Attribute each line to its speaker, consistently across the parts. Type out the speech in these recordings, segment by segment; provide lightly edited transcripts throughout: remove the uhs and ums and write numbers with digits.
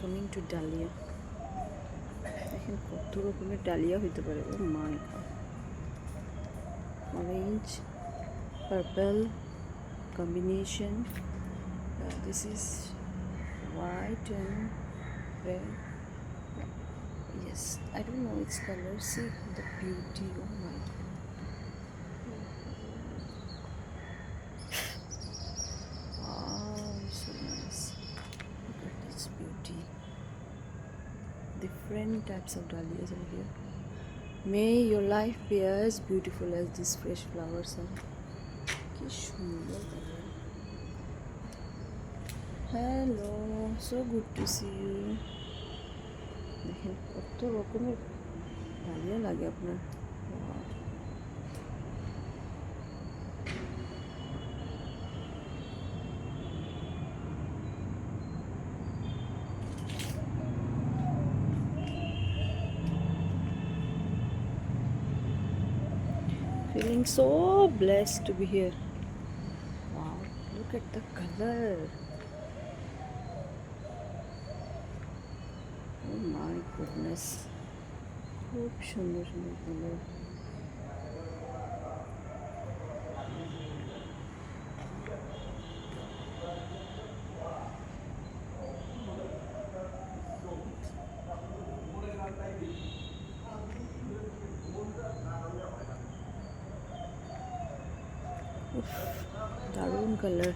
Speaker 1: Coming to dahlia. দেখেন কত রকমের ডালিয়া হইতে পারে। Oh my God, orange purple combination. This is white and red. Yes, I don't know its color. See the beauty. Oh my god. Wow, so nice. Look at this beauty. Different types of dahlias are here. May your life be as beautiful as these fresh flowers are. কি সুন্দর colour. Hello, so good to see you. দেখেন কত রকমের dahlia লাগে আপনার। Feeling so blessed to be here. Wow, look at the color. Oh my goodness. খুব সুন্দর সুন্দর কালার। দারুণ কালার।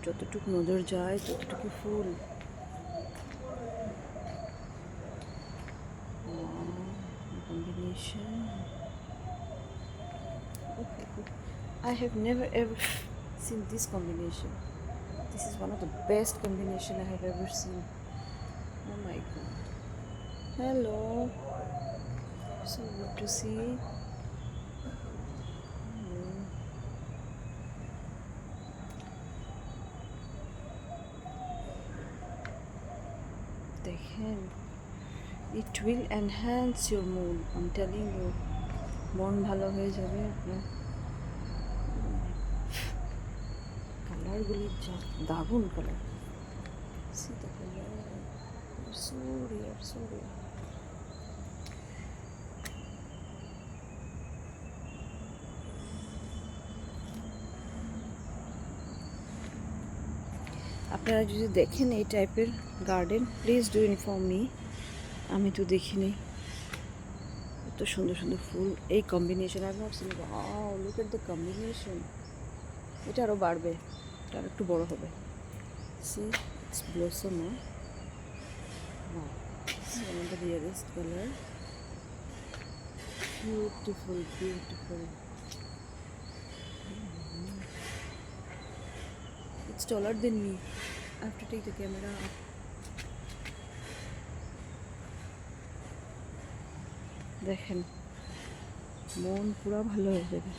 Speaker 1: যতটুকু নজর যায় ততটুকু ফুল। Combination. I have never ever seen this combination. This is one of the best combination I have ever seen. Oh my god. Hello. So good to see. দেখেন, it will enhance your mood. I'm telling you, মন ভালো হয়ে যাবে আপনার। কালারগুলি যা দারুণ colour. See the color. They're so rare, so rare. আপনারা যদি দেখেন এই টাইপের garden, please do inform me. আমি তো দেখিনি এত সুন্দর সুন্দর ফুল। এই combination I not seen. Wow, look at the combination. এটা আরও বাড়বে, এটা আরও একটু বড় হবে। See it's blossom. Wow, one of the rarest color. Beautiful, beautiful. It's taller than me. I have to take the camera up. দেখেন, মন পুরো ভালো হয়ে যাবে।